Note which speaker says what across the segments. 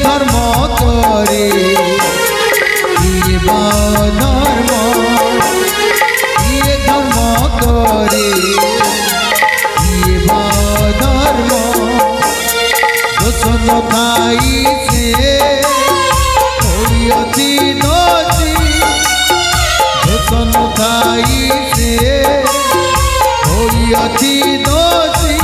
Speaker 1: धर्म करे किए बा धर्म किए धर्म करे किए बा धर्म दोष न खाई से होती दोषी दोष न खाई से होती दोषी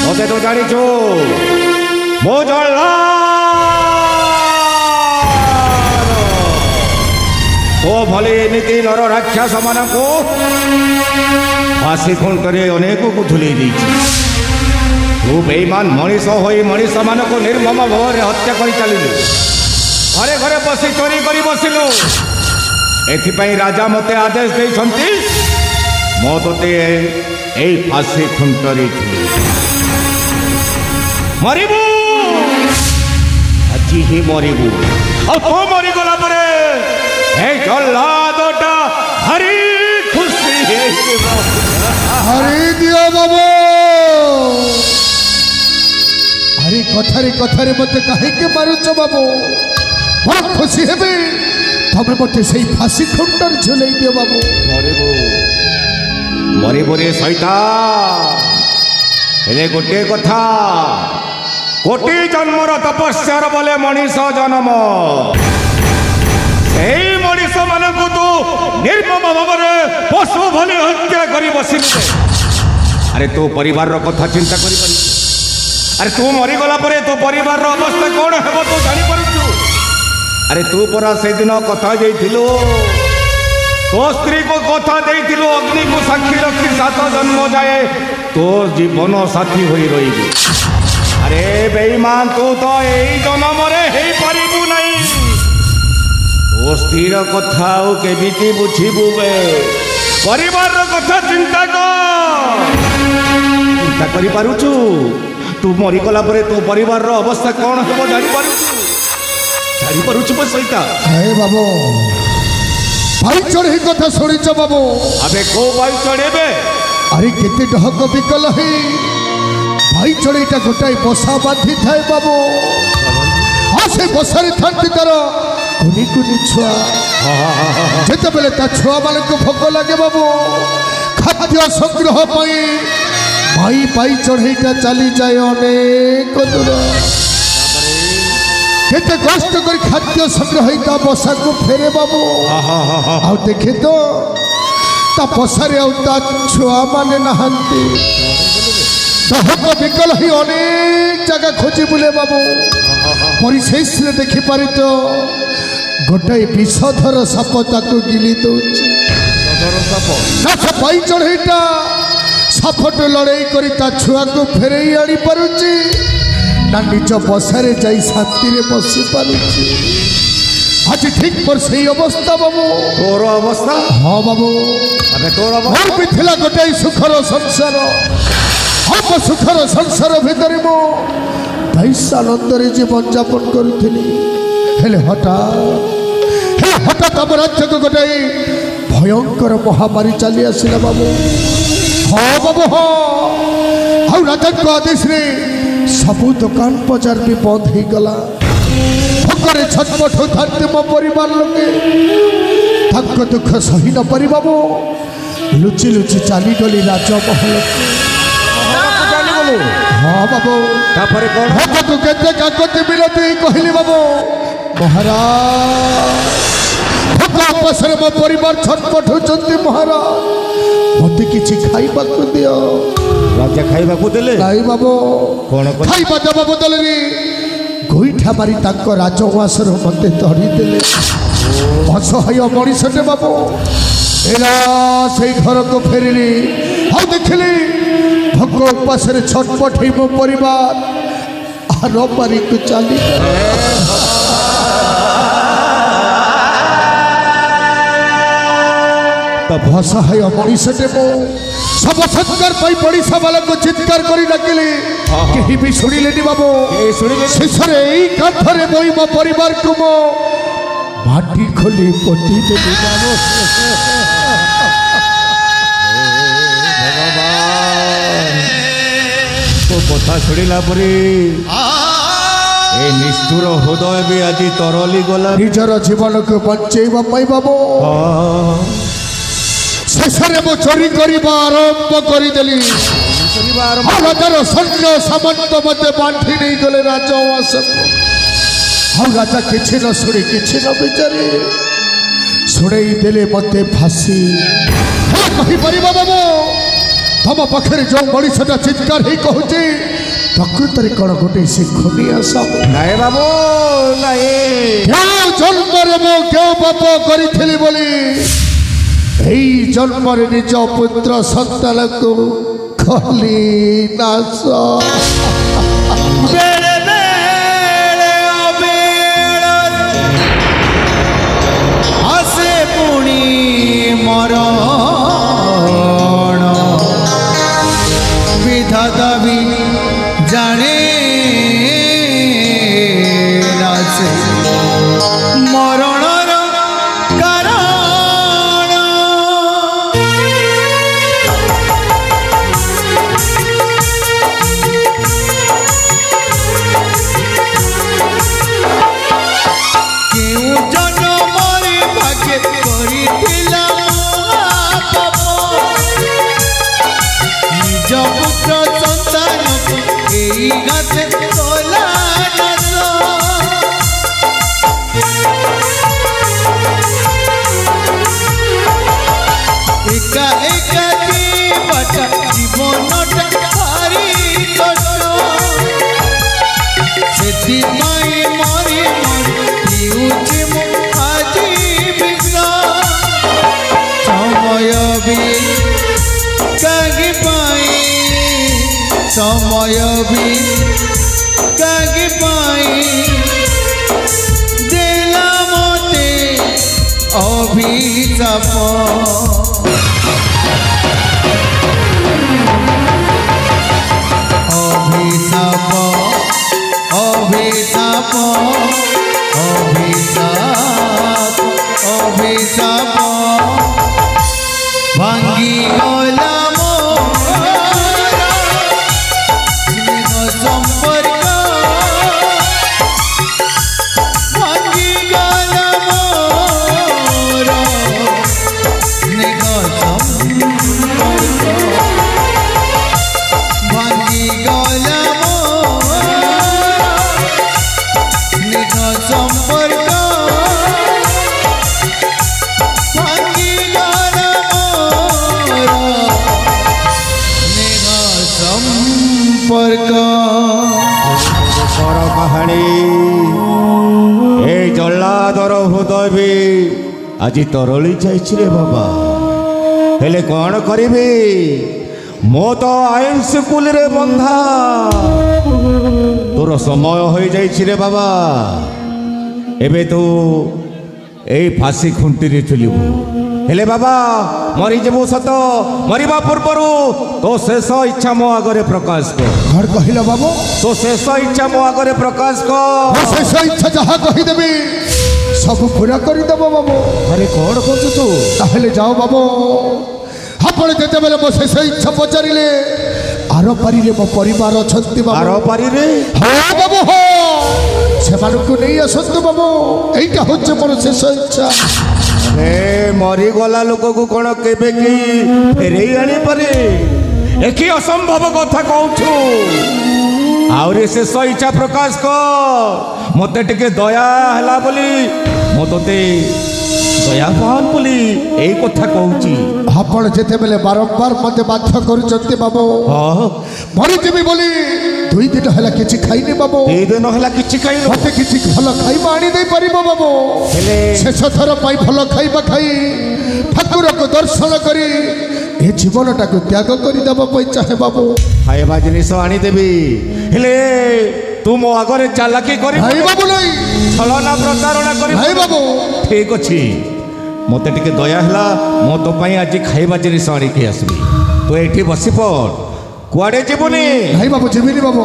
Speaker 2: मते तो जानी छो मो ओ भले एमती नर राक्षस मान को फांसी खून करे अनेक को झुलई दी तू बेईमान मनीष हो मनीष मान को निर्मम भाव में हत्या कर चलू घरे घरे बसी चोरी कर बसिलु एथिपाई राजा मते आदेश देइछंती मो तोते ए फांसी खुंटरी मरिबू आज ही मरिबू और तो मरीगला परे ए जल्लादटा हरी खुशी
Speaker 1: हरी दियो बाबू हरी कथारे मत कहीं के मारुच बाबू बड़ खुशी हेबे तबे मते सही फांसी खुंटर झुलई दियो बाबू
Speaker 2: मरिबू रे सैता हेले गोटे कथा कोटि जन्मर तपस्यार बोले मनीष जन्म यही मनीष मान को तू निर्मम भाव में पशु भली हत्या कर बसिलु अरे तू परिवार कथा चिंता कर अरे तू मरीगला परे तू परिवार अवस्था कौन है तू जानी पारुछु अरे तू परा से दिन कथा देइथिलु तो स्त्री को कथा देइथिलु अग्नि को साक्षी रखी 7 जन्म जाए तो जीवन साथी होई रही अरे बेईमान तू तो यही जन्म रे हे परिबु नहीं तो स्त्रीर कथा के बीती बुझिबु बे परिवार कथा चिंता करि पारुछु तू मरी गला परे तो परिवार अवस्था कौन हो जानी पारुछु बे सैता
Speaker 1: हे बाबू भाई चढ़े कथा शुणीच बाबू
Speaker 2: अबे को भाई चढ़ेबे
Speaker 1: अरे केते डहक बिकल है भाई चढ़ेटा गोटाई बसा बांधी थाए बाबू हाँ से बसारे थांती तार कुनी कुनी छुआ जेते बेले ता छुआ मानक भोग लगे बाबू खाद्य संग्रह पाई भाई भाई चढ़ेटा चली जाए अनेक दूर केते कष्ट कर खाद्य संग्रह बसा को फेरे बाबू आ देखे तो ता बसारे छुआ माने नहांती दहक विकल ही अनेक जगह खोजी बुले बाबू परिशेष देखी पारि तो गोटे विषधर साप ताको गिली दौच पाई चढ़ईटा सापट लड़ाई करी ता छुआ को फेरे आनी पारुची ना निज बसारे जाई शांति रे बसी पारुची आज ठीक पर सही अवस्था बाबू
Speaker 2: तोर अवस्था
Speaker 1: हाँ बाबू
Speaker 2: अबे तोर
Speaker 1: अवस्था भी थिला गोटे सुखर संसार हम सुखर संसार भितर मो वैशानंदरे जीवन जापन करुली हेले हठात आम राज्य को गोटे भयंकर महामारी चली आसला बाबू हाँ बाबू हाँ राजा आदेश रे सबू दुकान बजार भी बंद हो गला भोकरे छटपट होते मो परिवार लोके दुख सही न पारि बाबू लुचि लुचि चली गली राजमहल हाँ बाबू भगत केते काकति मिलती कहली बाबू महाराज भोकरे मो परिवार छटपट होती महाराज मत किसी खाइबा दियो
Speaker 2: ରାଜା ଖାଇବାକୁ ଦେଲେ
Speaker 1: ନାଇଁ ବାବୁ
Speaker 2: କଣ କଲେ?
Speaker 1: ଖାଇବା ଦେବା ବଦଳରେ ଗୋଇଠା ମାରି ତାଙ୍କ ରାଜଉଆସରୁ ମତେ ଧରିଦେଲେ। ଅସହାୟ ମଣିଷଟେ ବାବୁ ଏଲା ସେଇ ଘରକୁ ଫେରିଲି ଆଉ ଦେଖିଲି ଭୋକ ଉପାସରେ ଛଟପଟ ହେଇ ମୋ ପରିବାର ଆରପାରିକୁ ଚାଲିଗଲେ। ଅସହାୟ ମଣିଷଟେ ମୁଁ ସବ ସତ୍କାର ପାଇଁ ପଡ଼ିଶା ବାଲାଙ୍କୁ ଚିତ୍କାର କରି ଡାକିଲି କେହି ବି ଶୁଣିଲେନି ବାବୁ। ଶେଷରେ ଏଇ କାଠରେ ବହି ମୋ ପରିବାରକୁ ମୋ ମାଟି ଖୋଲି ପୋତି ଦେଲି ବାବୁ।
Speaker 2: ତୋ କଥା ଶୁଣିଲା ପରେ ଏ ନିଷ୍ଠୁର ହୃଦୟ ବି ଆଜି ତରଳି ଗଲା।
Speaker 1: ନିଜର ଜୀବନକୁ ବଞ୍ଚେଇବା ପାଇଁ ବାବୁ ଶେଷରେ ମୁଁ ଚୋରି କରିବା ଆରମ୍ଭ କରିଦେଲି। ରାଜାର ସୈନ୍ୟ ସାମନ୍ତ ମତେ ବାଣ୍ଟି ନେଇଗଲେ ରାଜଉଆସକୁ। ଆଉ ରାଜା କିଛି ନ ଶୁଣି କିଛି ନ ବିଚାରି ଶୁଣେଇ ଦେଲେ ମତେ ଫାଶୀ। କହିପାରିବ ବାବୁ ତମ ପାଖରେ ଯୋଉ ମଣିଷଟା ଚିତ୍କାର ହେଇ କହୁଛି ପ୍ରକୃତରେ କ'ଣ ଗୋଟେ ସେ ଖୁନି ଆସ?
Speaker 2: ନାଇଁ ବାବୁ ନାଇଁ।
Speaker 1: କେଉଁ ଜନ୍ମରେ ମୁଁ କେଉଁ ପାପ କରିଥିଲି ବୋଲି এই জন্মরে নিজ পুত্র সন্তানକୁ ଖଲି ନାଶ।
Speaker 3: ବେଳେ ବେଳେ ଅବେଳ ଆସେ ପୁଣି ମରଣ ବିଧାତା ବି ଜାଣେ ନା ସେ ମରଣର জীবনটা ভারি কষ্ট ସେଥିପାଇଁ ମରି ମରି ପିଉଛି ମୁଁ ଆଜି ବିଷ। ସମୟ ବି କାହିଁକି ପାଇଁ ସମୟ ବି କାହିଁକି ପାଇଁ ଦେଲା ମୋତେ ଅଭିଶାପ। অভিশাপ অভিশাপ অভিশাপ অভিশাপ ভাঙ্গি গলা মোর সম্পর্ক ভাঙ্গি গলা মোর স্নেহ সম্পর্ক ভাঙ্গি গলা স্নেহ সম্পর্ক ভাঙ্গি গলা স্নেহ সম্পর্ক।
Speaker 2: বড় কাহাণী এই জল্লাদর হৃদয় বি আজি তরলি যাইছি রে বাবা। হেলে কଣ କରିବି ମୋ ତ ଆଇନ ସ୍କୁଲରେ ବନ୍ଧା। ତୋର ସମୟ ହୋଇଯାଇଛି ରେ ବାବା। ଏବେ ତୁ ଏଇ ଫାଶୀ ଖୁଣ୍ଟିରେ ଝୁଲିବୁ। ହେଲେ ବାବା ମରିଯିବୁ ସତ, ମରିବା ପୂର୍ବରୁ ତୋ ଶେଷ ଇଚ୍ଛା ମୋ ଆଗରେ ପ୍ରକାଶ କର।
Speaker 1: କ'ଣ କହିଲ ବାବୁ?
Speaker 2: ତୋ ଶେଷ ଇଚ୍ଛା ମୋ ଆଗରେ ପ୍ରକାଶ କର।
Speaker 1: ଶେଷ ଇଚ୍ଛା ଯାହା କହିଦେବି ସବୁ ପୁରା କରିଦେବ ବାବୁ।
Speaker 2: ଆରେ କ'ଣ କହୁଛୁ ତୁ?
Speaker 1: ତାହେଲେ ଯାଅ ବାବୁ। ଆପଣ ଯେତେବେଳେ ମୋ ଶେଷ ଇଚ୍ଛା ପଚାରିଲେ ଆର ପାରିରେ ମୋ ପରିବାର ଅଛନ୍ତି ବାବୁ।
Speaker 2: ଆର ପାରିରେ?
Speaker 1: ହଁ ବାବୁ ହଁ, ସେମାନଙ୍କୁ ନେଇ ଆସନ୍ତୁ ବାବୁ। ଏଇଟା ହଉଛି ମୋର ଶେଷ ଇଚ୍ଛା।
Speaker 2: ମରିଗଲା ଲୋକକୁ କ'ଣ କେବେ କି ଫେରେଇ ଆଣିପାରେ? ଏ କି ଅସମ୍ଭବ କଥା କହୁଛୁ? ଆହୁରି ଶେଷ ଇଚ୍ଛା ପ୍ରକାଶ କର। ମୋତେ ଟିକେ ଦୟା ହେଲା ବୋଲି ମୁଁ ତୋତେ ଦୟାବାନ ବୋଲି ଏଇ କଥା କହୁଛି।
Speaker 1: ଆପଣ ଯେତେବେଳେ ବାରମ୍ବାର ମତେ ବାଧ୍ୟ କରୁଛନ୍ତି ବାବୁ
Speaker 2: ହଁ
Speaker 1: ମରିଯିବି ବୋଲି 2 ଦିନ ହେଲା କିଛି ଖାଇନି ବାବୁ।
Speaker 2: 2 ଦିନ ହେଲା କିଛି ଖାଇନୁ।
Speaker 1: ମତେ କିଛି ଭଲ ଖାଇବା ଆଣି ଦେଇ ପାରିବ ବାବୁ?
Speaker 2: ହେଲେ
Speaker 1: ଶେଷ ଥର ପାଇଁ ଭଲ ଖାଇବା ଖାଇ ଠାକୁରକୁ ଦର୍ଶନ କରି ଏ ଜୀବନଟାକୁ ତ୍ୟାଗ କରିଦେବା ପାଇଁ ଚାହେଁ ବାବୁ।
Speaker 2: ଖାଇବା ଜିନିଷ ଆଣିଦେବି, ହେଲେ ତୁ ମୋ ଆଗରେ ଚାଲାକି କରିବୁ
Speaker 1: ଭାଇ ବାବୁ ନାଇଁ,
Speaker 2: ଛଳନା ପ୍ରତାରଣା କରିବୁ
Speaker 1: ଭାଇ ବାବୁ।
Speaker 2: ଠିକ ଅଛି, ମତେ ଟିକେ ଦୟା ହେଲା, ମୁଁ ତୋ ପାଇଁ ଆଜି ଖାଇବା ଜିନିଷ ଆଣିକି ଆସିବି। ତୁ ଏଇଠି ବସି ପଡ, କୁଆଡେ ଯିବୁନି।
Speaker 1: ଭାଇ ବାବୁ ଯିବିନି ବାବୁ।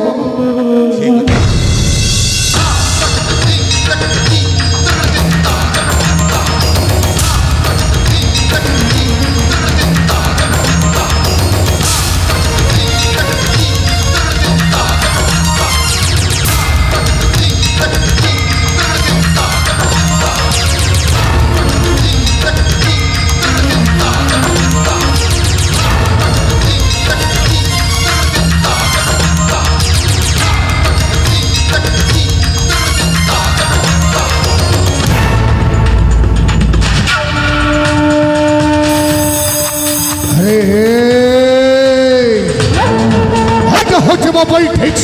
Speaker 1: ঠিক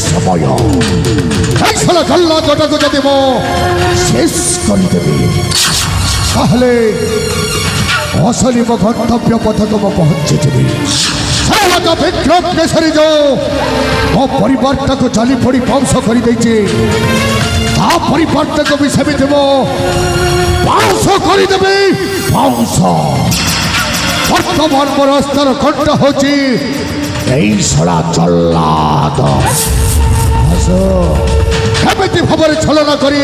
Speaker 1: সময় জল্লা জটাকে যদি শেষ করিদেবি তাহলে আসলে মো গন্তব্য পথকে পৌঁছিଯିବି। বিক্রম কেশরী যে ମୋ ପରିବାରଟାକୁ ଚାଲି ପଡ଼ି ପାଉଁଶ କରିଦେଇଛି, ତା ପରିବାରଟାକୁ ବି ସେମିତି ମୁଁ ପାଉଁଶ କରିଦେବି। ପାଉଁଶ ବର୍ତ୍ତମାନ ମୋ ରାସ୍ତାର କଣ୍ଟ ହେଉଛି এই শলা জল্লাদ। কেମିତି ଭାବରେ ଛଳନା କରି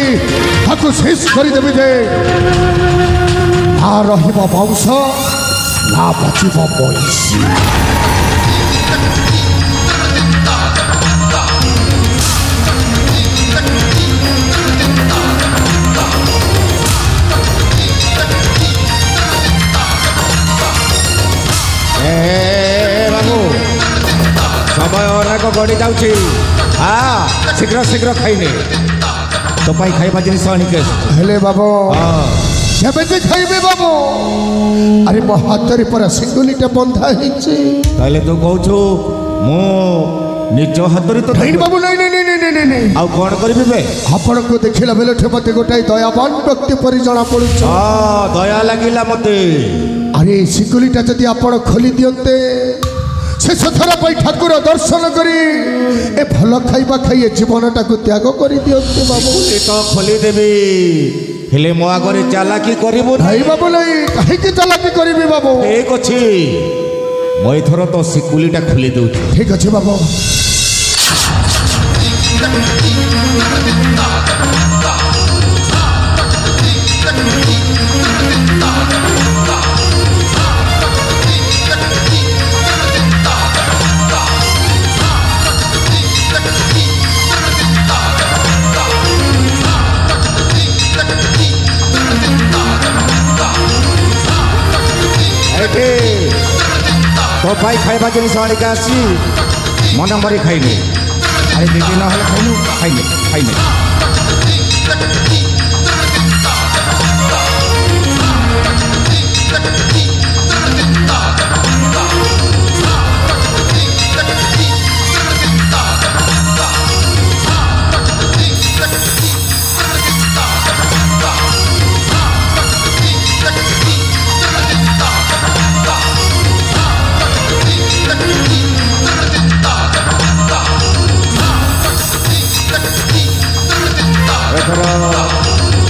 Speaker 1: ତାକୁ ଶେଷ କରିଦେବି ଯେ ନା ରହିବ ବଂଶ ନା ବଚିବ ବଂଶୀ।
Speaker 2: ସମୟ ଅନେକ ଗଡ଼ି ଯାଉଛି, ଶୀଘ୍ର ଶୀଘ୍ର ଖାଇନି, ତୋ ପାଇଁ ଖାଇବା ଜିନିଷ ଆଣିକି ଆସିଛି।
Speaker 1: ହେଲେ ବାବୁ କେମିତି ଖାଇବେ ବାବୁ? ଆରେ ମୋ ହାତରେ ପରା ସିଙ୍ଗୁଲିଟା ବନ୍ଧା ହେଇଛି।
Speaker 2: ତାହେଲେ ତୁ କହୁଛୁ ମୁଁ ନିଜ ହାତରେ ତ
Speaker 1: ବାବୁ ନାଇଁ ନାଇଁ ନାଇଁ ନାଇଁ ନାଇଁ,
Speaker 2: ଆଉ କ'ଣ କରିବି ବେ?
Speaker 1: ଆପଣଙ୍କୁ ଦେଖିଲା ବେଳଠୁ ମତେ ଗୋଟାଏ ଦୟାବାନ ବ୍ୟକ୍ତି ପରି ଜଣା ପଡୁଛି।
Speaker 2: ଦୟା ଲାଗିଲା ମତେ।
Speaker 1: ଆରେ ସିଙ୍ଗୁଲିଟା ଯଦି ଆପଣ ଖୋଲି ଦିଅନ୍ତେ, ଶେଷ ଥର ପାଇଁ ଠାକୁର ଦର୍ଶନ କରି ଏ ଭଲ ଖାଇବା ଖାଇ ଏ ଜୀବନଟାକୁ ତ୍ୟାଗ କରିଦିଅନ୍ତେ ବାବୁ।
Speaker 2: ତ ଖୋଲିଦେବି, ହେଲେ ମୋ ଆଗରେ ଚାଲାକି କରିବୁ
Speaker 1: ନାଇଁ ବାବୁ ନାଇଁ। କାହିଁକି ଚାଲାକି କରିବି ବାବୁ?
Speaker 2: ଠିକ ଅଛି, ମୁଁ ଏଥର ତ ଶିକୁଲିଟା ଖୋଲି ଦେଉଛି।
Speaker 1: ଠିକ ଅଛି ବାବୁ।
Speaker 2: तो भाई खाइबा जिनिस आनिक आसी मन मरी खाइने। अरे दीदी ना हेले खाइनु खाइने खाइने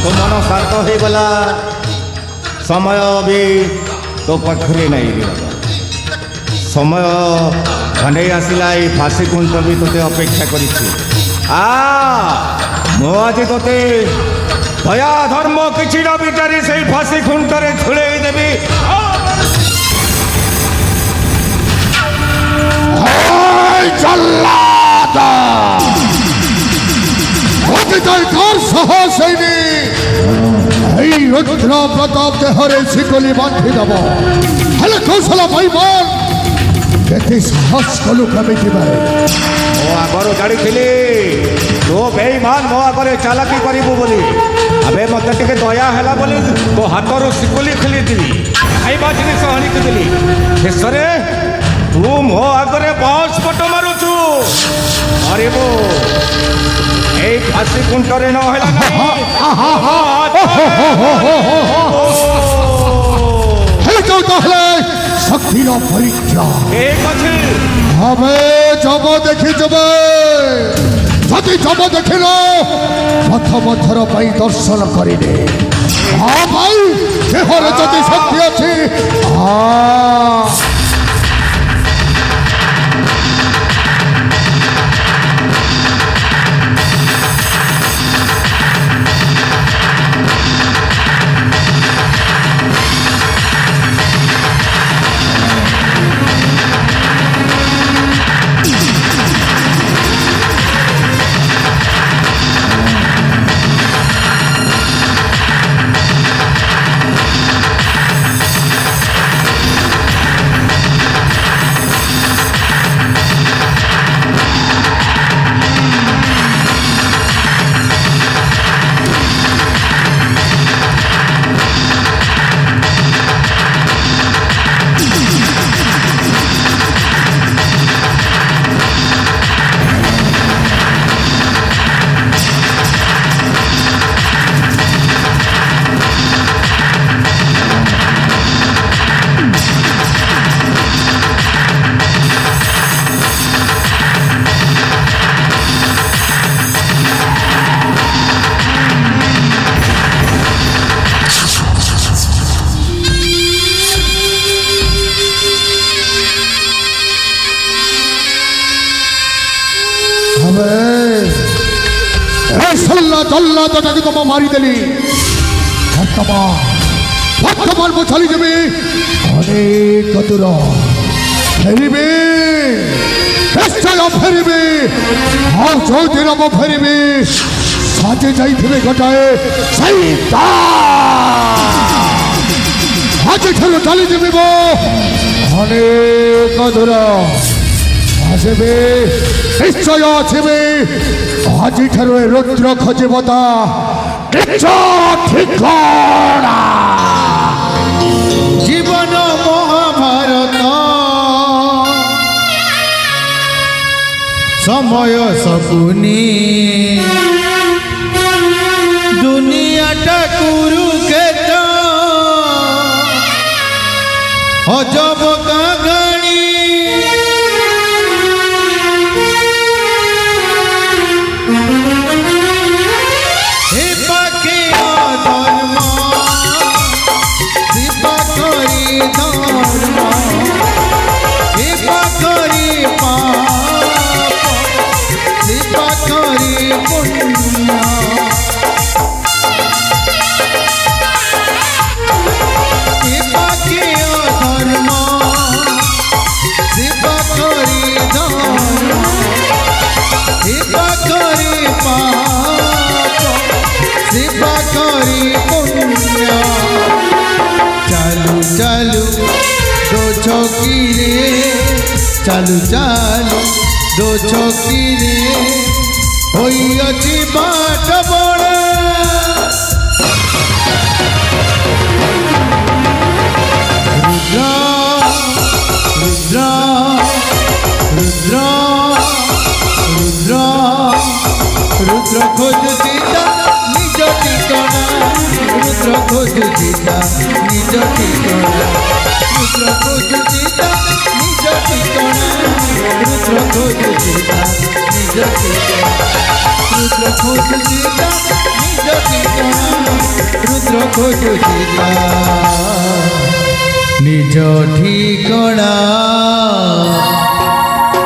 Speaker 2: तो मन शांत हो गला, समय भी तो पाखरे नहीं समय घंटे आसला ये फाँसी कुंट भी तोते अपेक्षा कर आज तोते दया धर्म किसी न विचारी से फाँसी खुंटे झुले देवी।
Speaker 1: रुद्र प्रताप देहरे शिकली बांधि दब हेले कौशल भाईमान केते साहस कलु कमिटी बारे
Speaker 2: मो आगर जानी तो बेईमान मो आगे चालाकी करू बोली अबे मत टे दया है बोले तो हाथ शिकुली खेली खाइबा जिनिस आनिकी शेष तू मो आगे बस पट मारुचु अरे वो फासी कुंटरे न
Speaker 1: शक्ति परीक्षा
Speaker 2: ठीक अच्छे
Speaker 1: हमें जब देखी जब जदि जब देख प्रथम थर दर्शन करे हाँ भाई देहर जदि शक्ति अच्छी चलना तो तुम मारी देली वर्तमान वो चली जमी अनेक दूर फेरबी निश्चय फेरबी हाँ जो दिन मो फेरबी साजे जाइए गोटाए आज चली जमी वो अनेक दूर आसबे निश्चय आसबे आज रुद्र खोजबता ठिकाना
Speaker 3: जीवन महाभारत समय सपुनी दुनिया कुरुक्षेत्र अजब कहानी चालू चालू दो चौकी रे होई अच्छी बाट बड़ा रुद्र रुद्र रुद्र रुद्र रुद्र खोज सीता निज ठिकाना रुद्र खोज सीता निज ठिकाना रुद्र खोज सीता निज ठिकाना रुद्र खोज सीता निज ठिकाना रुद्र खोज सीता निज ठिकाना रुद्र खोज सीता निज ठिकाना।